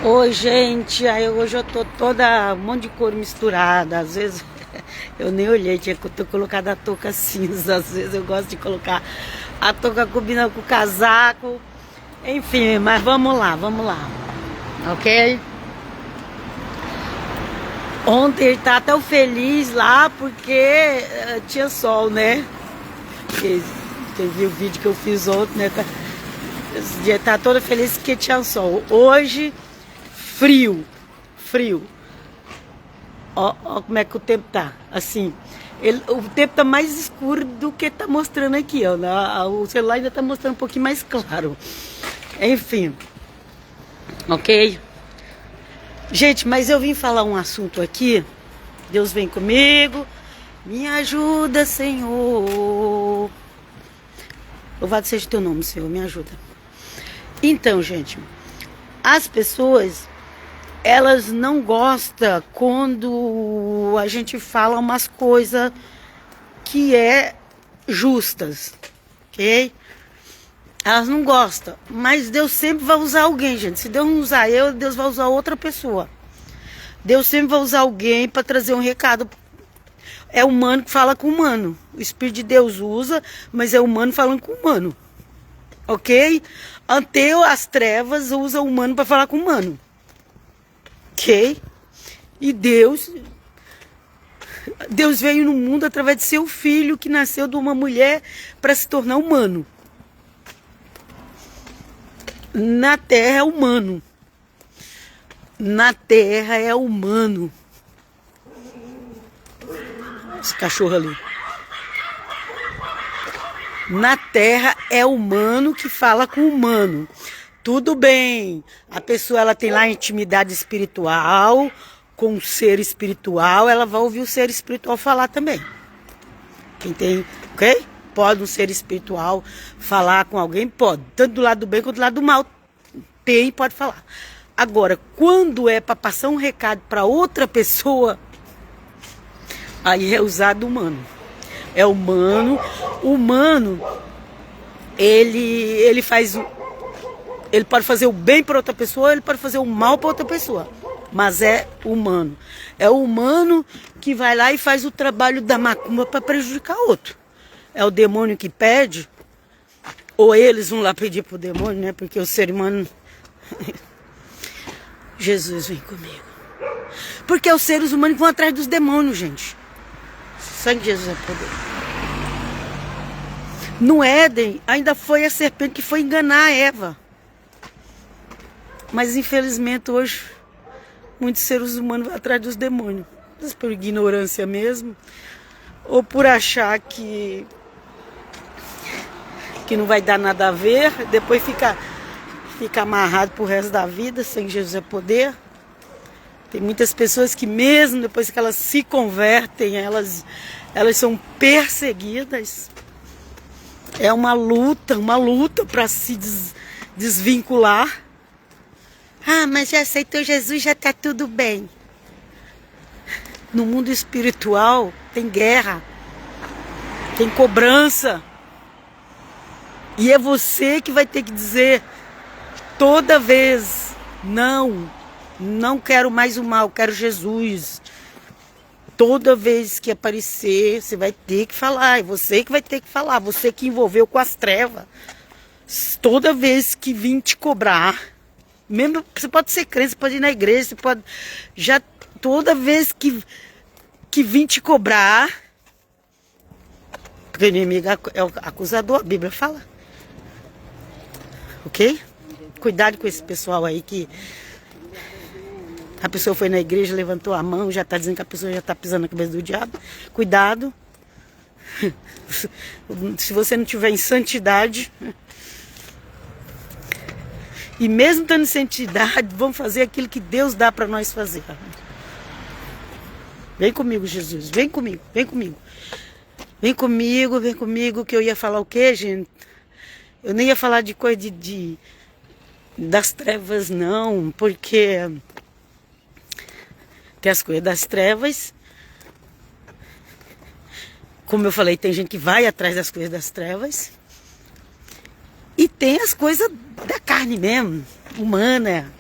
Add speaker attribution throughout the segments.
Speaker 1: Oi, gente, hoje eu tô toda um monte de cor misturada. Às vezes eu nem olhei, tinha que ter colocado a touca cinza. Às vezes eu gosto de colocar a touca combinando com o casaco. Enfim, mas vamos lá, ok? Ontem ele tá tão feliz lá porque tinha sol, né? Quem viu o vídeo que eu fiz ontem, né? Esse dia tá todo feliz porque tinha sol. Hoje, frio. Ó como é que o tempo tá. Assim, o tempo tá mais escuro do que tá mostrando aqui, ó. O celular ainda tá mostrando um pouquinho mais claro. Enfim, ok? Gente, mas eu vim falar um assunto aqui. Deus vem comigo. Me ajuda, Senhor. Louvado seja o teu nome, Senhor. Me ajuda. Então, gente, as pessoas, elas não gostam quando a gente fala umas coisas que é justas, ok? Elas não gostam, mas Deus sempre vai usar alguém, gente. Se Deus não usar eu, Deus vai usar outra pessoa. Deus sempre vai usar alguém para trazer um recado. É humano que fala com humano. O Espírito de Deus usa, mas é humano falando com humano. Ok? Ante as trevas usa o humano para falar com o humano. Ok? E Deus veio no mundo através de seu filho que nasceu de uma mulher para se tornar humano. Na terra é humano. Na terra é humano. Esse cachorro ali. Na terra é humano que fala com humano. Tudo bem. A pessoa ela tem lá intimidade espiritual com o ser espiritual, ela vai ouvir o ser espiritual falar também. Quem tem, ok? Pode um ser espiritual falar com alguém? Pode. Tanto do lado do bem quanto do lado do mal. Tem, pode falar. Agora, quando é para passar um recado para outra pessoa, aí é usado humano. É humano. Humano, ele faz... Ele pode fazer o bem para outra pessoa, ele pode fazer o mal para outra pessoa. Mas é humano. É o humano que vai lá e faz o trabalho da macumba para prejudicar outro. É o demônio que pede, ou eles vão lá pedir pro demônio, né? Porque o ser humano... Jesus vem comigo. Porque os seres humanos vão atrás dos demônios, gente. Sangue de Jesus é poder. No Éden, ainda foi a serpente que foi enganar a Eva. Mas infelizmente hoje, muitos seres humanos vão atrás dos demônios. Por ignorância mesmo. Ou por achar que não vai dar nada a ver. Depois fica amarrado pro resto da vida, sem Jesus é poder. Tem muitas pessoas que mesmo depois que elas se convertem, elas são perseguidas. É uma luta para se desvincular. Ah, mas já aceitou Jesus, já está tudo bem. No mundo espiritual tem guerra, tem cobrança. E é você que vai ter que dizer toda vez, não quero mais o mal, quero Jesus. Toda vez que aparecer, você vai ter que falar, é você que vai ter que falar, você que envolveu com as trevas. Toda vez que vir te cobrar, mesmo, você pode ser crente, você pode ir na igreja, você pode... Toda vez que vir te cobrar, porque o inimigo é o acusador, a Bíblia fala. Ok? Cuidado com esse pessoal aí que... A pessoa foi na igreja, levantou a mão, já está dizendo que a pessoa já está pisando na cabeça do diabo. Cuidado. Se você não tiver em santidade... E mesmo estando em santidade, vamos fazer aquilo que Deus dá para nós fazer. Vem comigo, Jesus. Vem comigo. Vem comigo, que eu ia falar o quê, gente? Eu nem ia falar de coisa das trevas, não. Porque tem as coisas das trevas. Como eu falei, tem gente que vai atrás das coisas das trevas. E tem as coisas da carne mesmo, humana.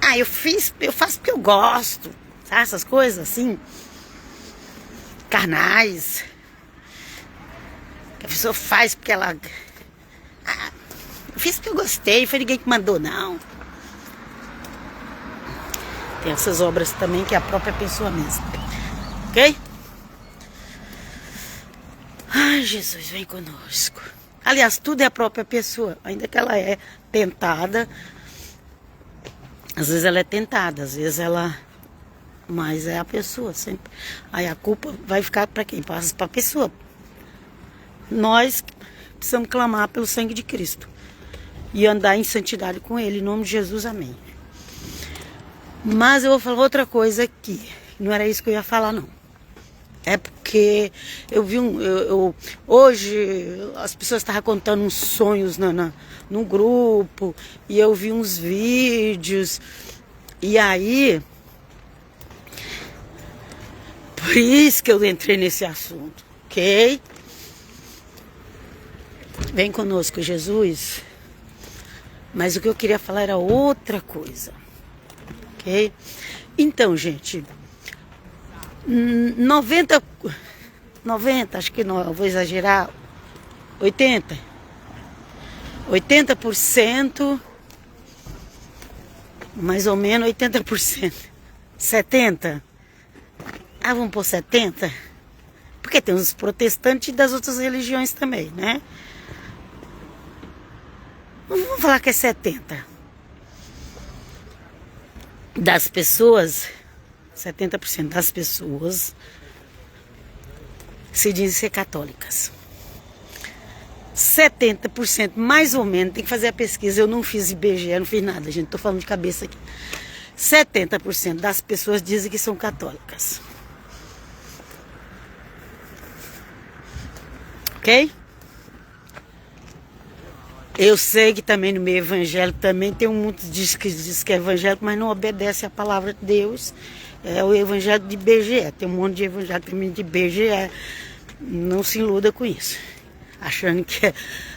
Speaker 1: Ah, eu faço porque eu gosto. Sabe, essas coisas assim, carnais. Que a pessoa faz porque ela... Ah, eu fiz porque eu gostei, foi ninguém que mandou, não. Tem essas obras também que é a própria pessoa mesmo. Ok? Ai, Jesus, vem conosco. Aliás, tudo é a própria pessoa. Ainda que ela é tentada. Às vezes ela é tentada, às vezes ela... Mas é a pessoa sempre. Aí a culpa vai ficar para quem? Passa para a pessoa. Nós precisamos clamar pelo sangue de Cristo. E andar em santidade com Ele. Em nome de Jesus, amém. Mas eu vou falar outra coisa aqui. Não era isso que eu ia falar, não. É porque eu vi hoje as pessoas estavam contando uns sonhos no grupo. E eu vi uns vídeos. E aí... Por isso que eu entrei nesse assunto, ok? Vem conosco, Jesus. Mas o que eu queria falar era outra coisa, ok? Então, gente, 90, acho que não, eu vou exagerar, 80%, mais ou menos 80%, 70%. Ah, vamos pôr 70%? Porque tem os protestantes das outras religiões também, né? Vamos falar que é 70%. Das pessoas, 70% das pessoas se dizem ser católicas. 70%, mais ou menos, tem que fazer a pesquisa. Eu não fiz IBGE, não fiz nada, gente. Tô falando de cabeça aqui. 70% das pessoas dizem que são católicas. Ok? Eu sei que também no meio evangélico também tem muitos que diz que é evangélico, mas não obedece à palavra de Deus. É o evangelho de BGE. Tem um monte de evangélico também de BGE. Não se iluda com isso. Achando que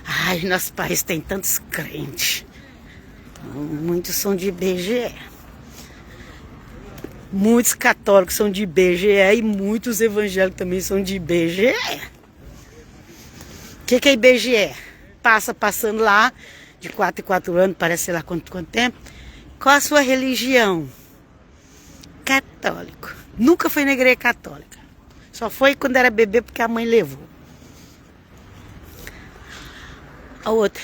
Speaker 1: ai, nosso país tem tantos crentes. Muitos são de BGE. Muitos católicos são de BGE e muitos evangélicos também são de BGE. O que é IBGE? Passando lá, de 4 em 4 anos, parece sei lá quanto tempo. Qual a sua religião? Católico. Nunca foi na igreja católica. Só foi quando era bebê porque a mãe levou. A outra.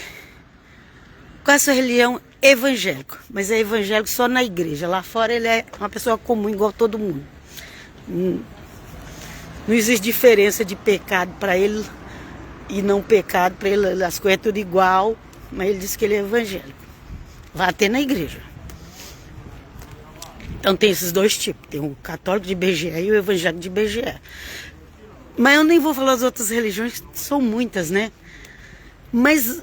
Speaker 1: Qual a sua religião? Evangélico. Mas é evangélico só na igreja. Lá fora ele é uma pessoa comum, igual todo mundo. Não existe diferença de pecado para ele e não pecado para ele. As coisas é tudo igual. Mas ele diz que ele é evangélico. Vai ter na igreja. Então tem esses dois tipos. Tem o católico de BGE e o evangélico de BGE. Mas eu nem vou falar das outras religiões, que são muitas, né? Mas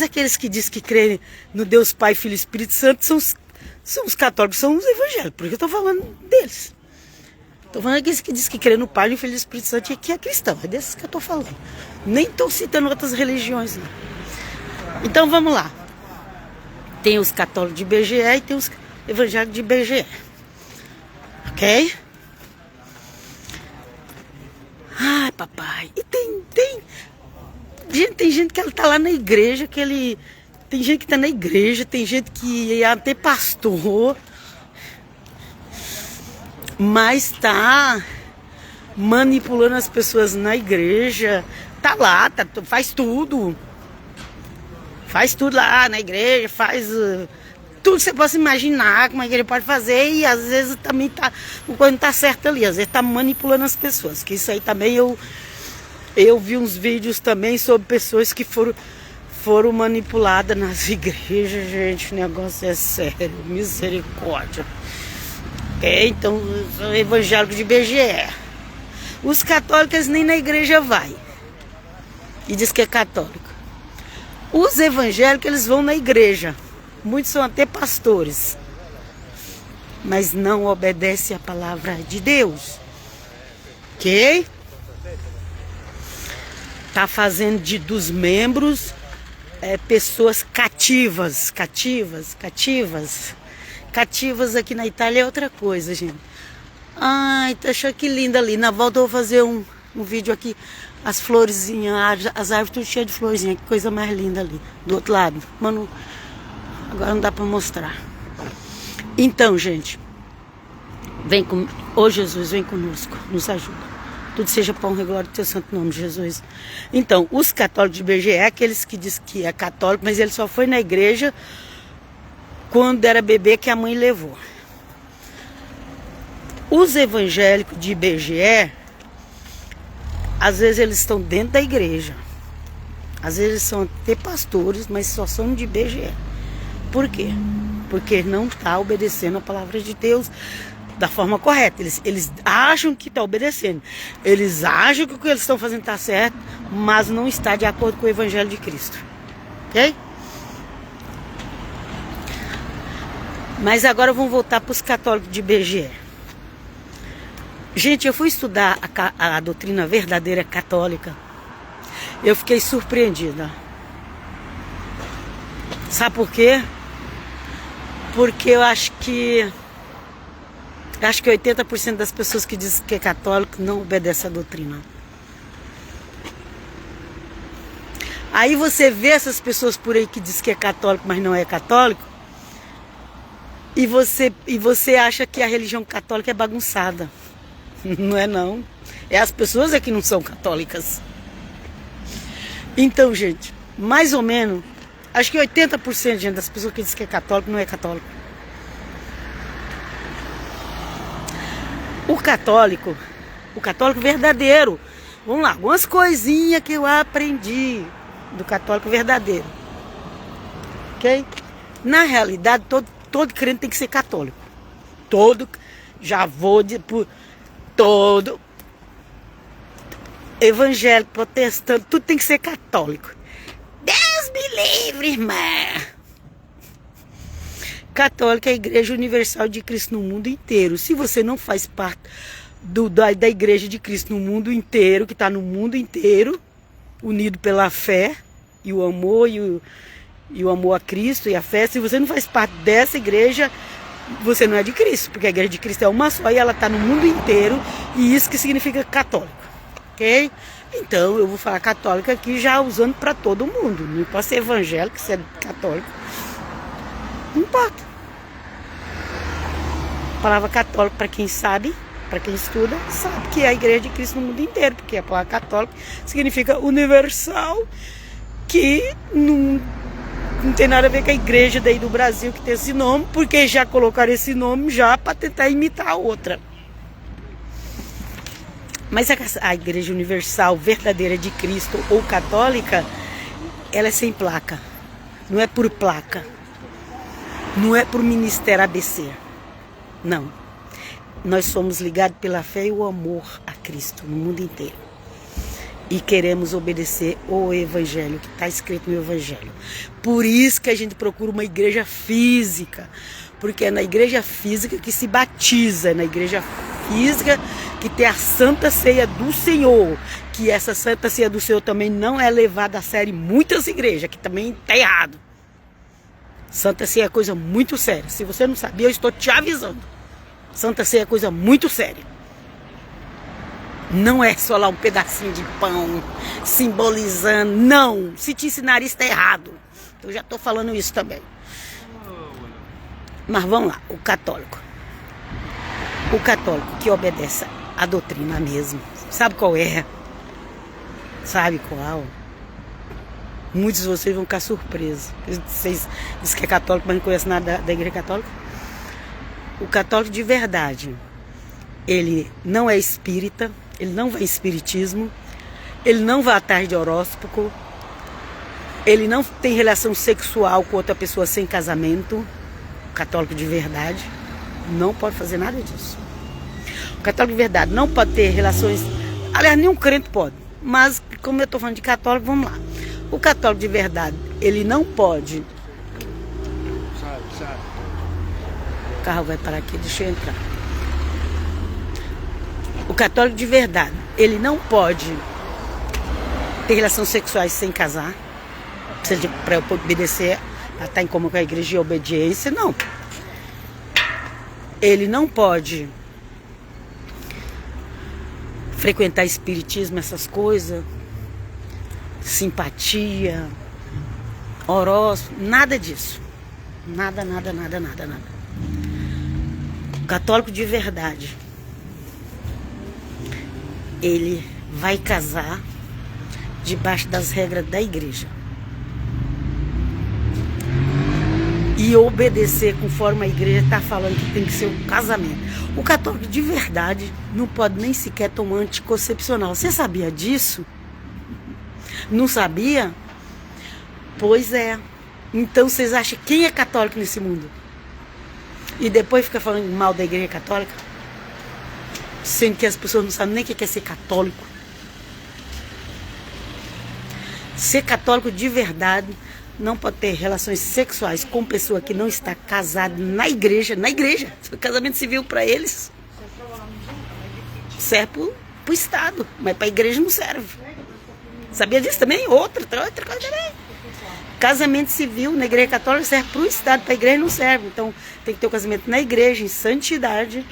Speaker 1: aqueles que dizem que creem no Deus Pai, Filho e Espírito Santo são os católicos, são os evangélicos. Por que eu estou falando deles? Estou falando daqueles que dizem que creem no Pai, no Filho e Espírito Santo e que é cristão. É desses que eu estou falando. Nem estou citando outras religiões, não. Então vamos lá. Tem os católicos de BGE e tem os evangélicos de BGE. Ok? Ai, papai. E tem gente que ela tá lá na igreja, tem gente que tá na igreja, tem gente que é até pastor, mas tá manipulando as pessoas na igreja, tá lá, faz tudo lá na igreja, faz tudo que você possa imaginar como é que ele pode fazer e às vezes também o coisa não tá certo ali, às vezes tá manipulando as pessoas, que isso aí também eu vi uns vídeos também sobre pessoas que foram manipuladas nas igrejas, gente, o negócio é sério, misericórdia. Então, são evangélicos de BGE. Os católicos nem na igreja vai e diz que é católico. Os evangélicos, eles vão na igreja. Muitos são até pastores. Mas não obedecem à palavra de Deus. Ok? Tá fazendo dos membros pessoas cativas. Cativas aqui na Itália é outra coisa, gente. Ai, achei que linda ali. Na volta eu vou fazer um vídeo aqui. As florzinhas, as árvores tudo cheias de florzinha. Que coisa mais linda ali. Do outro lado. Mano, agora não dá pra mostrar. Então, gente. Vem com... Ô Jesus, vem conosco. Nos ajuda. Tudo seja para honra e glória do teu santo nome, Jesus. Então, os católicos de BGE, aqueles que dizem que é católico, mas ele só foi na igreja quando era bebê que a mãe levou. Os evangélicos de IBGE, às vezes eles estão dentro da igreja. Às vezes eles são até pastores, mas só são de IBGE. Por quê? Porque não está obedecendo a palavra de Deus da forma correta. Eles acham que está obedecendo. Eles acham que o que eles estão fazendo está certo, mas não está de acordo com o evangelho de Cristo. Ok? Mas agora vamos voltar para os católicos de IBGE. Gente, eu fui estudar a doutrina verdadeira católica. Eu fiquei surpreendida. Sabe por quê? Porque eu acho que 80% das pessoas que dizem que é católico não obedecem a doutrina. Aí você vê essas pessoas por aí que dizem que é católico, mas não é católico. E você acha que a religião católica é bagunçada. Não é não. É as pessoas é que não são católicas. Então, gente, mais ou menos, acho que 80%, gente, das pessoas que dizem que é católico não é católico. O católico verdadeiro. Vamos lá, algumas coisinhas que eu aprendi do católico verdadeiro. Ok? Na realidade, todo crente tem que ser católico. Todo evangélico, protestante, tudo tem que ser católico. Deus me livre, irmã. Católica é a Igreja Universal de Cristo no mundo inteiro. Se você não faz parte da Igreja de Cristo no mundo inteiro, que está no mundo inteiro, unido pela fé e o amor e o amor a Cristo e a fé, se você não faz parte dessa igreja, você não é de Cristo, porque a igreja de Cristo é uma só e ela está no mundo inteiro, e isso que significa católico, ok? Então eu vou falar católico aqui já usando para todo mundo, não importa ser evangélico, ser católico, não importa. A palavra católico, para quem sabe, para quem estuda, sabe que é a igreja de Cristo no mundo inteiro, porque a palavra católico significa universal, que não tem nada a ver com a igreja daí do Brasil que tem esse nome, porque já colocaram esse nome já para tentar imitar a outra. Mas a igreja universal verdadeira de Cristo ou católica, ela é sem placa. Não é por placa. Não é por ministério ABC. Não. Nós somos ligados pela fé e o amor a Cristo no mundo inteiro. E queremos obedecer o evangelho, que está escrito no evangelho. Por isso que a gente procura uma igreja física. Porque é na igreja física que se batiza. É na igreja física que tem a Santa Ceia do Senhor. Que essa Santa Ceia do Senhor também não é levada a sério em muitas igrejas. Que também está errado. Santa Ceia é coisa muito séria. Se você não sabia, eu estou te avisando. Santa Ceia é coisa muito séria. Não é só lá um pedacinho de pão simbolizando. Não. Se te ensinar isso, está errado. Eu já estou falando isso também. Mas vamos lá. O católico que obedece a doutrina mesmo. Sabe qual é? Sabe qual? Muitos de vocês vão ficar surpresos. Vocês dizem que é católico, mas não conhecem nada da igreja católica. O católico de verdade, ele não é espírita. Ele não vai em espiritismo, ele não vai atrás de horóscopo, ele não tem relação sexual com outra pessoa sem casamento. O católico de verdade não pode fazer nada disso. O católico de verdade não pode ter relações, aliás, nenhum crente pode, mas como eu estou falando de católico, vamos lá. O católico de verdade, ele não pode... O carro vai parar aqui, deixa eu entrar. O católico de verdade, ele não pode ter relações sexuais sem casar, para obedecer, estar em comum com a igreja de obediência, não. ele não pode frequentar espiritismo, essas coisas, simpatia, horóscopo, nada disso. Nada. O católico de verdade, ele vai casar debaixo das regras da igreja e obedecer conforme a igreja está falando que tem que ser um casamento. O católico de verdade não pode nem sequer tomar anticoncepcional. Você sabia disso? Não sabia? Pois é. Então vocês acham quem é católico nesse mundo? E depois fica falando mal da igreja católica? Sendo que as pessoas não sabem nem o que é ser católico. Ser católico de verdade não pode ter relações sexuais com pessoa que não está casada na igreja. O casamento civil para eles serve para o Estado, mas para a igreja não serve. Sabia disso também? Outra coisa também. Casamento civil na igreja católica serve para o Estado, para a igreja não serve. Então tem que ter o casamento na igreja, em santidade.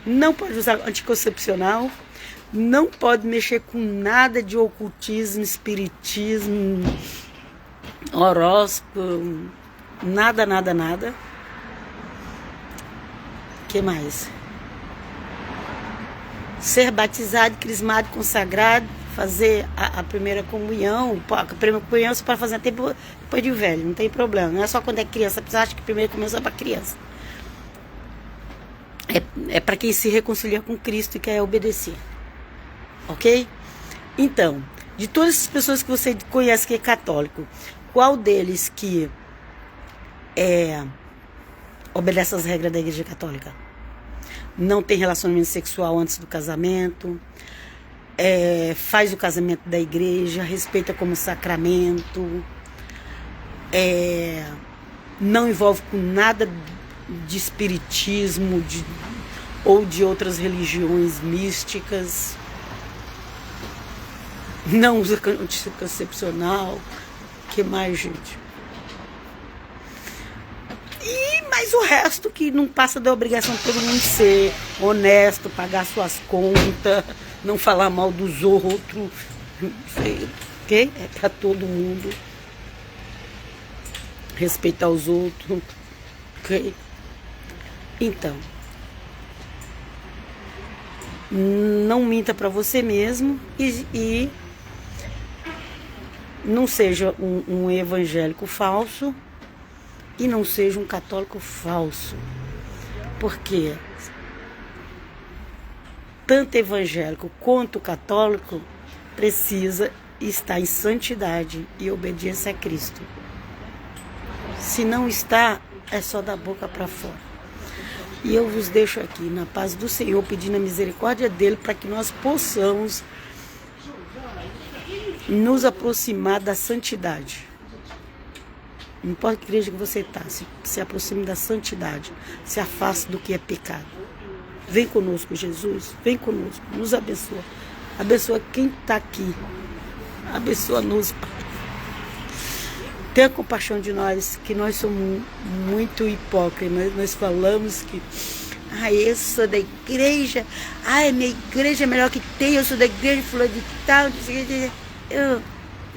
Speaker 1: Não pode usar anticoncepcional. Não pode mexer com nada de ocultismo, espiritismo, horóscopo, nada. Que mais? Ser batizado, crismado, consagrado, fazer a primeira comunhão. A primeira comunhão você pode fazer até depois de velho, não tem problema. Não é só quando é criança, você acha que a primeira comunhão é só para criança. É para quem se reconcilia com Cristo e quer obedecer. Ok? Então, de todas as pessoas que você conhece que é católico, qual deles que obedece às regras da igreja católica? Não tem relacionamento sexual antes do casamento, faz o casamento da igreja, respeita como sacramento, não envolve com nada de espiritismo ou de outras religiões místicas, não usa anticoncepcional. Que mais, gente? Mas o resto que não passa da obrigação de todo mundo ser honesto, pagar suas contas, não falar mal dos outros, ok? É para todo mundo respeitar os outros, ok? Então, não minta para você mesmo e não seja um evangélico falso e não seja um católico falso. Porque tanto evangélico quanto católico precisa estar em santidade e obediência a Cristo. Se não está, é só da boca para fora. E eu vos deixo aqui na paz do Senhor, pedindo a misericórdia dele para que nós possamos nos aproximar da santidade. Não importa que igreja que você está, se aproxime da santidade, se afaste do que é pecado. Vem conosco, Jesus, vem conosco, nos abençoa. Abençoa quem está aqui, abençoa-nos, Pai. Tenha compaixão de nós, que nós somos muito hipócritas. Nós falamos que eu sou da igreja, minha igreja é melhor que tem, eu sou da igreja fulano de tal,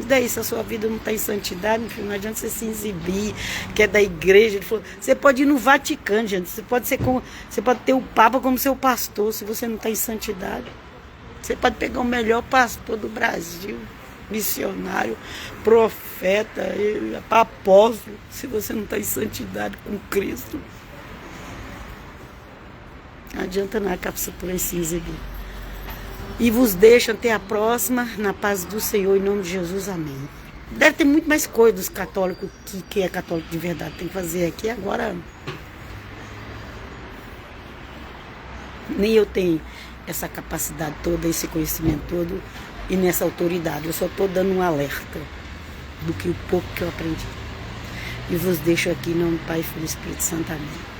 Speaker 1: daí se a sua vida não está em santidade, enfim, não adianta você se exibir, que é da igreja. Ele falou, você pode ir no Vaticano, gente, você pode ter o Papa como seu pastor, se você não está em santidade. Você pode pegar o melhor pastor do Brasil, missionário, profeta, apóstolo, se você não está em santidade com Cristo. Não adianta nada que você por aí se exibir. E vos deixo até a próxima, na paz do Senhor, em nome de Jesus, amém. Deve ter muito mais coisa dos católicos, que é católico de verdade, tem que fazer aqui agora. Nem eu tenho essa capacidade toda, esse conhecimento todo, e nessa autoridade. Eu só estou dando um alerta do que o pouco que eu aprendi. E vos deixo aqui em nome do Pai, Filho e Espírito Santo, amém.